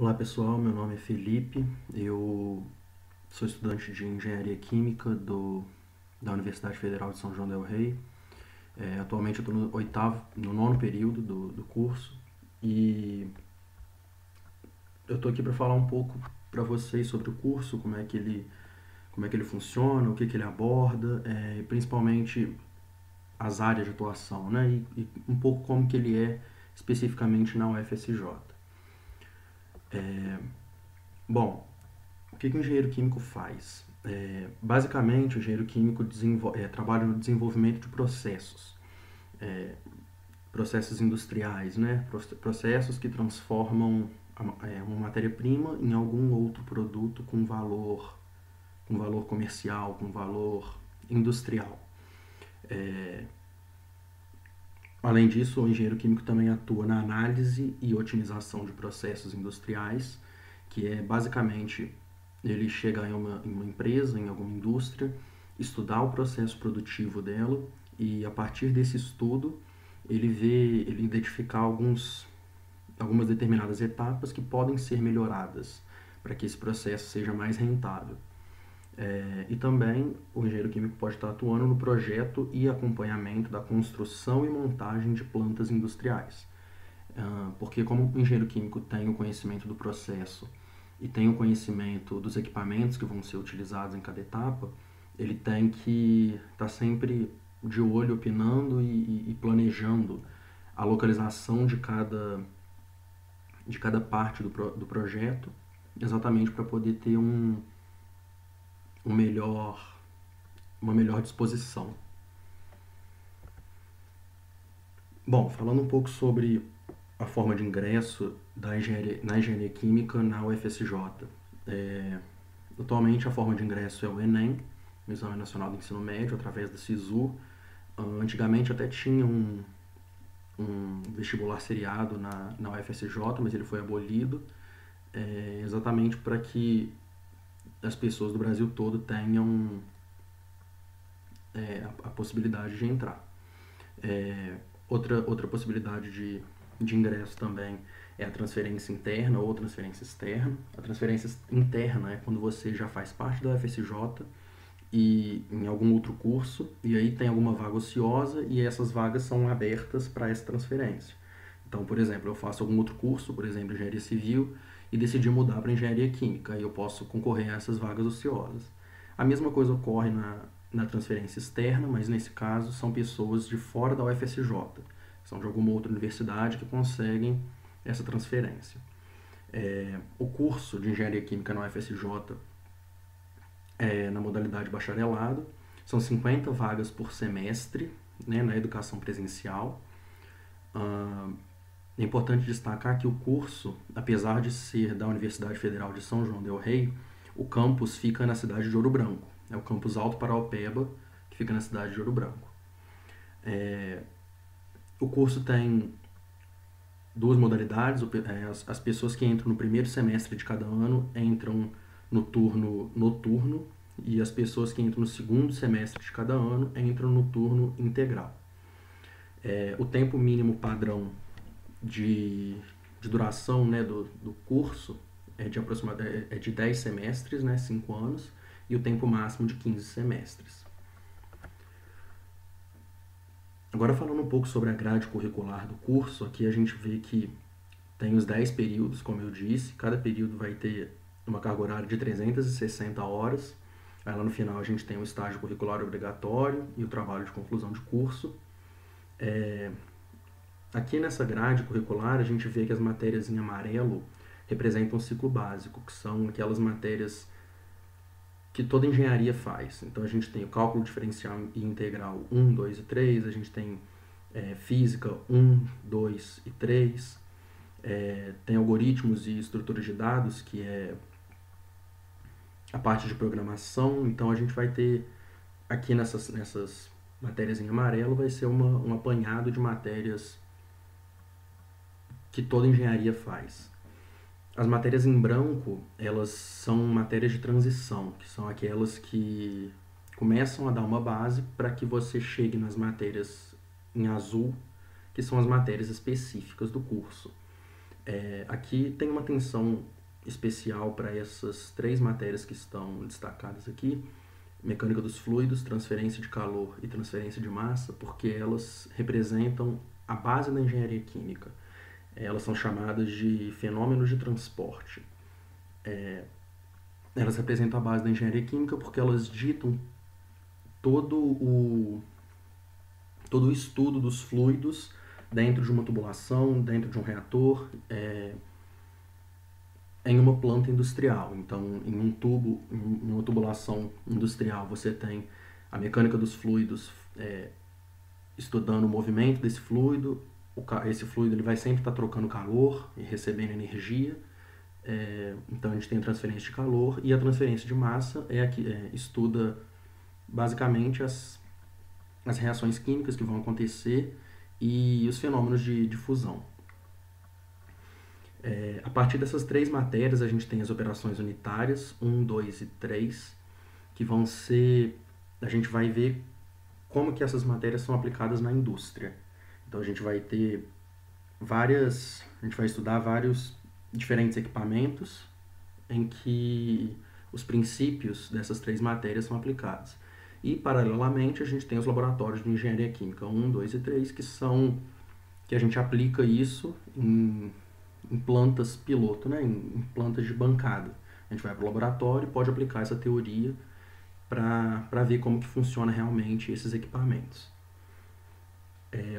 Olá pessoal, meu nome é Felipe, eu sou estudante de Engenharia Química da Universidade Federal de São João del Rei. Atualmente eu estou no nono período do curso e eu estou aqui para falar um pouco para vocês sobre o curso, como é que ele funciona, o que, que ele aborda, e principalmente as áreas de atuação, né? E um pouco como que ele é especificamente na UFSJ. Bom, o que, que o engenheiro químico faz? Basicamente, o engenheiro químico trabalha no desenvolvimento de processos industriais, né? Processos que transformam uma matéria-prima em algum outro produto com valor comercial, com valor industrial. Além disso, o engenheiro químico também atua na análise e otimização de processos industriais, que é basicamente ele chegar em uma empresa, em alguma indústria, estudar o processo produtivo dela e a partir desse estudo ele identificar algumas determinadas etapas que podem ser melhoradas para que esse processo seja mais rentável. E também o engenheiro químico pode estar atuando no projeto e acompanhamento da construção e montagem de plantas industriais. Porque como o engenheiro químico tem o conhecimento do processo e tem o conhecimento dos equipamentos que vão ser utilizados em cada etapa, ele tem que estar sempre de olho, opinando e planejando a localização de cada parte do projeto, exatamente para poder ter um melhor, uma melhor disposição. Bom, falando um pouco sobre a forma de ingresso na engenharia química na UFSJ. Atualmente a forma de ingresso é o Enem, o Exame Nacional do Ensino Médio, através da SISU. Antigamente até tinha um vestibular seriado na UFSJ, mas ele foi abolido, exatamente para que as pessoas do Brasil todo tenham a possibilidade de entrar. Outra possibilidade de ingresso também é a transferência interna ou transferência externa. A transferência interna é quando você já faz parte da UFSJ e em algum outro curso, e aí tem alguma vaga ociosa e essas vagas são abertas para essa transferência. Então, por exemplo, eu faço algum outro curso, por exemplo, engenharia civil, e decidi mudar para engenharia química, e eu posso concorrer a essas vagas ociosas. A mesma coisa ocorre na transferência externa, mas nesse caso são pessoas de fora da UFSJ, são de alguma outra universidade que conseguem essa transferência. O curso de engenharia química na UFSJ na modalidade bacharelado, são 50 vagas por semestre, né, na educação presencial. É importante destacar que o curso, apesar de ser da Universidade Federal de São João del Rei, o campus fica na cidade de Ouro Branco. É o campus Alto Paraopeba, que fica na cidade de Ouro Branco. O curso tem duas modalidades. As pessoas que entram no primeiro semestre de cada ano entram no turno noturno e as pessoas que entram no segundo semestre de cada ano entram no turno integral. O tempo mínimo padrão de duração, né, do curso é de 10 semestres, né, 5 anos, e o tempo máximo de 15 semestres. Agora falando um pouco sobre a grade curricular do curso, aqui a gente vê que tem os 10 períodos, como eu disse, cada período vai ter uma carga horária de 360 horas. Aí lá no final a gente tem o estágio curricular obrigatório e o trabalho de conclusão de curso. Aqui nessa grade curricular a gente vê que as matérias em amarelo representam o ciclo básico, que são aquelas matérias que toda engenharia faz. Então a gente tem o cálculo diferencial e integral 1, 2 e 3, a gente tem física 1, 2 e 3, tem algoritmos e estruturas de dados, que é a parte de programação. Então a gente vai ter aqui nessas matérias em amarelo vai ser um apanhado de matérias que toda engenharia faz. As matérias em branco, elas são matérias de transição, que são aquelas que começam a dar uma base para que você chegue nas matérias em azul, que são as matérias específicas do curso. Aqui tem uma atenção especial para essas 3 matérias que estão destacadas aqui: mecânica dos fluidos, transferência de calor e transferência de massa, porque elas representam a base da engenharia química. Elas são chamadas de fenômenos de transporte. Elas representam a base da engenharia química porque elas ditam todo o estudo dos fluidos dentro de uma tubulação, dentro de um reator, em uma planta industrial. Então, em um tubo, em uma tubulação industrial, você tem a mecânica dos fluidos estudando o movimento desse fluido. Esse fluido ele vai sempre estar trocando calor e recebendo energia. Então, a gente tem a transferência de calor, e a transferência de massa estuda basicamente as reações químicas que vão acontecer e os fenômenos de fusão. A partir dessas 3 matérias, a gente tem as operações unitárias, 1, 2 e 3, que vão ser... A gente vai ver como que essas matérias são aplicadas na indústria. Então, a gente vai ter a gente vai estudar vários diferentes equipamentos em que os princípios dessas 3 matérias são aplicados. E, paralelamente, a gente tem os laboratórios de engenharia química 1, 2 e 3, que a gente aplica isso em plantas piloto, né? em plantas de bancada. A gente vai para o laboratório e pode aplicar essa teoria para ver como que funciona realmente esses equipamentos.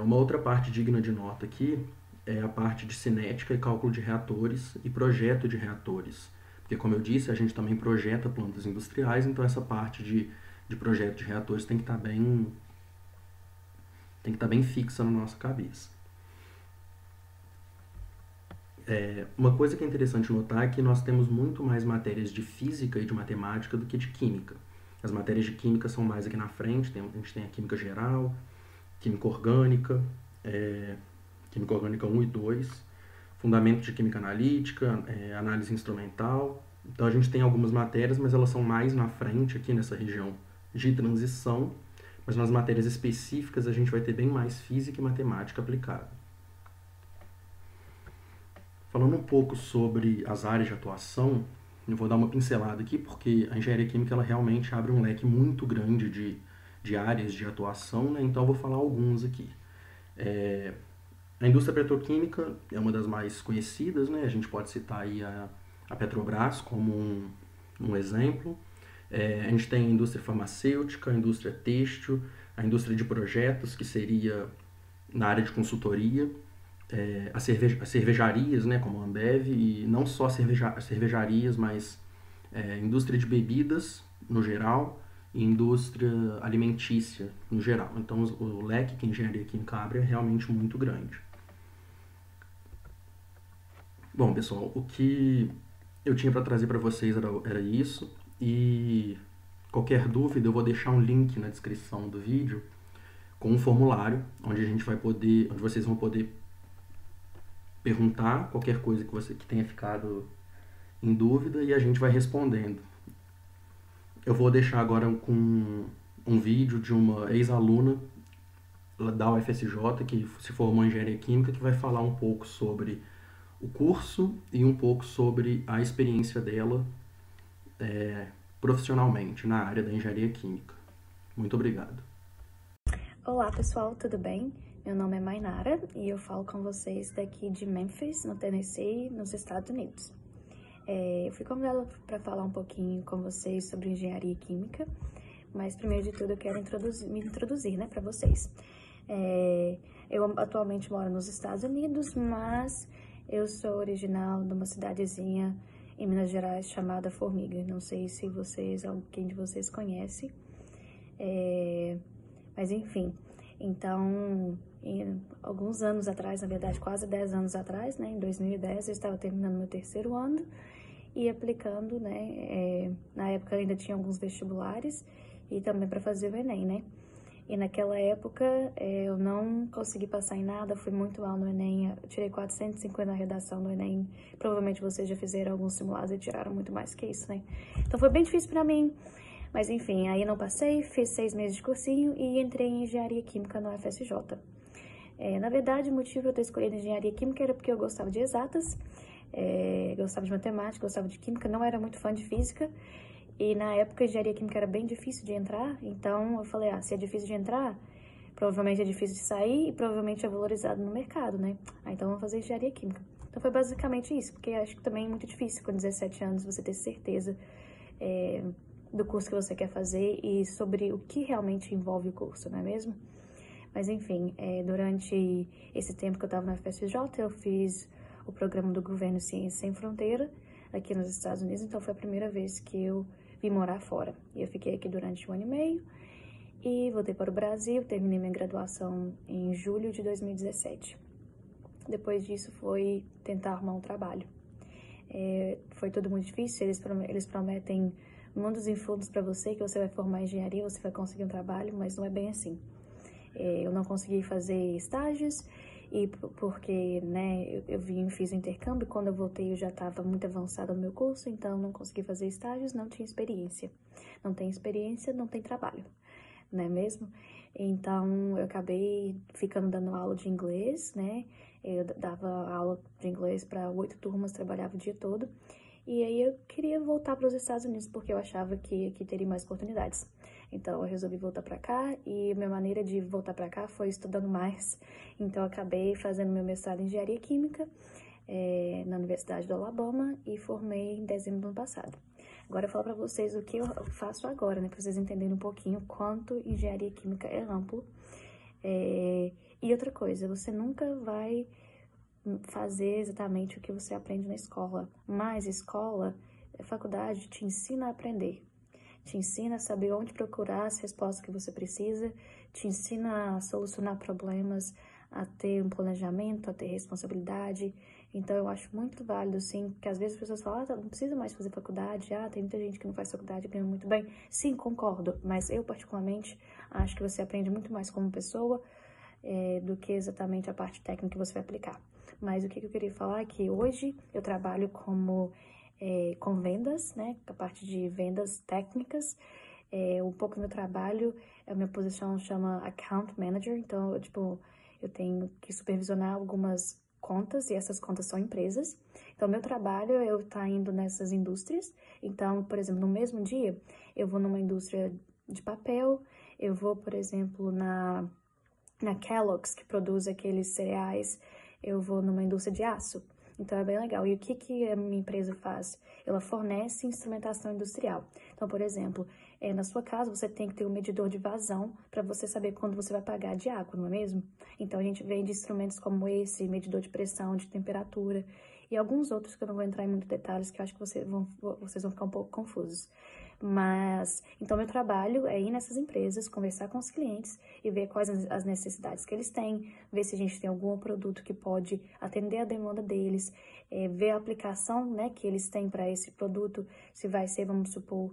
Uma outra parte digna de nota aqui é a parte de cinética e cálculo de reatores e projeto de reatores. Porque, como eu disse, a gente também projeta plantas industriais, então essa parte de projeto de reatores tem que estar bem fixa na nossa cabeça. Uma coisa que é interessante notar é que nós temos muito mais matérias de física e de matemática do que de química. As matérias de química são mais aqui na frente, a gente tem a química geral, química orgânica 1 e 2, fundamento de química analítica, análise instrumental. Então a gente tem algumas matérias, mas elas são mais na frente aqui nessa região de transição, mas nas matérias específicas a gente vai ter bem mais física e matemática aplicada. Falando um pouco sobre as áreas de atuação, eu vou dar uma pincelada aqui, porque a engenharia química ela realmente abre um leque muito grande de áreas de atuação, né? Então eu vou falar alguns aqui. A indústria petroquímica é uma das mais conhecidas, né? A gente pode citar aí a Petrobras como um exemplo. A gente tem a indústria farmacêutica, a indústria têxtil, a indústria de projetos, que seria na área de consultoria, as cervejarias, né, como a Ambev, e não só cervejarias, mas indústria de bebidas no geral e indústria alimentícia no geral. Então o leque que a engenharia química abre é realmente muito grande. Bom, pessoal, o que eu tinha para trazer para vocês era isso, e qualquer dúvida eu vou deixar um link na descrição do vídeo com um formulário onde onde vocês vão poder perguntar qualquer coisa que tenha ficado em dúvida e a gente vai respondendo. Eu vou deixar agora com um vídeo de uma ex-aluna da UFSJ que se formou em engenharia química, que vai falar um pouco sobre o curso e um pouco sobre a experiência dela profissionalmente na área da engenharia química. Muito obrigado. Olá pessoal, tudo bem? Meu nome é Mainara e eu falo com vocês daqui de Memphis, no Tennessee, nos Estados Unidos. Eu fui convidada para falar um pouquinho com vocês sobre engenharia química, mas primeiro de tudo eu quero me introduzir, né, para vocês. Eu atualmente moro nos Estados Unidos, mas eu sou original de uma cidadezinha em Minas Gerais chamada Formiga. Não sei se alguém de vocês conhece, mas enfim. Então, alguns anos atrás, na verdade quase 10 anos atrás, né, em 2010, eu estava terminando meu 3º ano e aplicando, né, na época ainda tinha alguns vestibulares e também para fazer o Enem, né. E naquela época eu não consegui passar em nada, fui muito mal no Enem, eu tirei 450 na redação do Enem, provavelmente vocês já fizeram alguns simulados e tiraram muito mais que isso, né. Então foi bem difícil para mim. Mas enfim, aí não passei, fiz 6 meses de cursinho e entrei em engenharia química na UFSJ. Na verdade, o motivo de eu ter escolhido engenharia química era porque eu gostava de exatas, gostava de matemática, gostava de química, não era muito fã de física. E na época a engenharia química era bem difícil de entrar, então eu falei, se é difícil de entrar, provavelmente é difícil de sair e provavelmente é valorizado no mercado, né? Então vamos fazer engenharia química. Então foi basicamente isso, porque acho que também é muito difícil com 17 anos você ter certeza do curso que você quer fazer e sobre o que realmente envolve o curso, não é mesmo? Mas enfim, durante esse tempo que eu estava na FSJ, eu fiz o programa do governo Ciência Sem Fronteira aqui nos Estados Unidos, então foi a primeira vez que eu vim morar fora. E eu fiquei aqui durante 1 ano e meio e voltei para o Brasil, terminei minha graduação em julho de 2017. Depois disso foi tentar arrumar um trabalho. Foi tudo muito difícil, eles prometem mundos e fundos para você, que você vai formar em engenharia, você vai conseguir um trabalho, mas não é bem assim. Eu não consegui fazer estágios, e porque, né, eu fiz o intercâmbio, quando eu voltei eu já estava muito avançada no meu curso, então não consegui fazer estágios, não tinha experiência. Não tem experiência, não tem trabalho, não é mesmo? Então eu acabei ficando dando aula de inglês, né? Eu dava aula de inglês para 8 turmas, trabalhava o dia todo. E aí eu queria voltar para os Estados Unidos porque eu achava que aqui teria mais oportunidades. Então eu resolvi voltar para cá e a minha maneira de voltar para cá foi estudando mais. Então eu acabei fazendo meu mestrado em engenharia química na Universidade do Alabama e formei em dezembro do ano passado. Agora eu falo para vocês o que eu faço agora, né, para vocês entenderem um pouquinho quanto engenharia química é amplo. E outra coisa, você nunca vai fazer exatamente o que você aprende na escola, mas a faculdade te ensina a aprender, te ensina a saber onde procurar as respostas que você precisa, te ensina a solucionar problemas, a ter um planejamento, a ter responsabilidade. Então eu acho muito válido, sim, que às vezes as pessoas falam, não precisa mais fazer faculdade, tem muita gente que não faz faculdade e ganha muito bem. Sim, concordo, mas eu particularmente acho que você aprende muito mais como pessoa do que exatamente a parte técnica que você vai aplicar. Mas o que eu queria falar é que hoje eu trabalho com vendas, né, com a parte de vendas técnicas. Um pouco do meu trabalho, a minha posição chama Account Manager, então eu tenho que supervisionar algumas contas e essas contas são empresas. Então, meu trabalho é eu estar indo nessas indústrias. Então, por exemplo, no mesmo dia, eu vou numa indústria de papel, eu vou, por exemplo, na Kellogg's, que produz aqueles cereais, eu vou numa indústria de aço. Então, é bem legal. E o que a minha empresa faz? Ela fornece instrumentação industrial. Então, por exemplo, na sua casa você tem que ter um medidor de vazão para você saber quando você vai pagar de água, não é mesmo? Então, a gente vende instrumentos como esse, medidor de pressão, de temperatura e alguns outros que eu não vou entrar em muitos detalhes, que eu acho que vocês vão ficar um pouco confusos. Mas, então, meu trabalho é ir nessas empresas, conversar com os clientes e ver quais as necessidades que eles têm, ver se a gente tem algum produto que pode atender a demanda deles, ver a aplicação, né, que eles têm para esse produto, se vai ser, vamos supor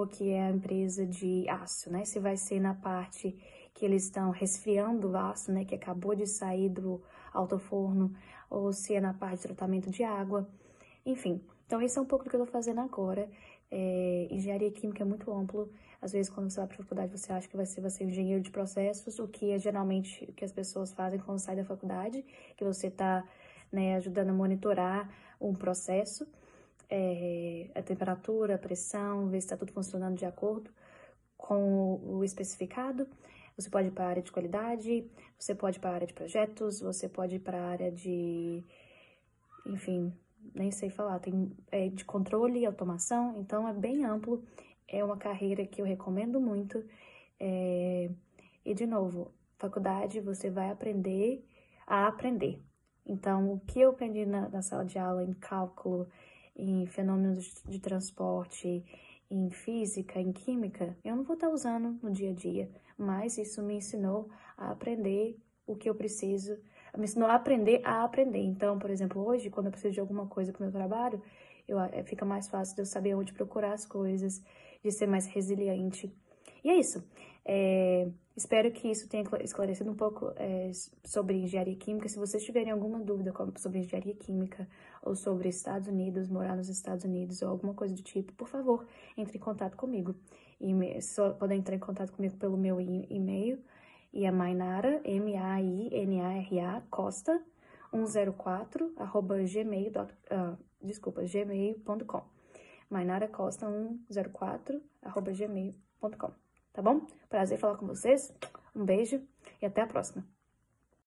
que é a empresa de aço, né, se vai ser na parte que eles estão resfriando o aço, né, que acabou de sair do alto-forno, ou se é na parte de tratamento de água, enfim. Então, isso é um pouco do que eu tô fazendo agora. Engenharia química é muito amplo. Às vezes, quando você vai para a faculdade, você acha que você vai ser engenheiro de processos, o que é geralmente o que as pessoas fazem quando sai da faculdade, que você está, né, ajudando a monitorar um processo, a temperatura, a pressão, ver se está tudo funcionando de acordo com o especificado. Você pode ir para a área de qualidade, você pode ir para a área de projetos, você pode ir para a área de, enfim, nem sei falar, tem de controle e automação, então é bem amplo, é uma carreira que eu recomendo muito, e de novo, faculdade você vai aprender a aprender. Então, o que eu aprendi na sala de aula em cálculo, em fenômenos de transporte, em física, em química, eu não vou estar usando no dia a dia, mas isso me ensinou a aprender o que eu preciso, me ensinou a aprender a aprender. Então, por exemplo, hoje, quando eu preciso de alguma coisa para o meu trabalho, fica mais fácil de eu saber onde procurar as coisas, de ser mais resiliente. E é isso. Espero que isso tenha esclarecido um pouco sobre engenharia química. Se vocês tiverem alguma dúvida sobre engenharia química ou sobre Estados Unidos, morar nos Estados Unidos ou alguma coisa do tipo, por favor, entre em contato comigo. Só podem entrar em contato comigo pelo meu e-mail, E é Mainara, M-A-I-N-A-R-A, Costa, 104, gmail.com. Mainara Costa 104, gmail.com. Tá bom? Prazer falar com vocês. Um beijo e até a próxima.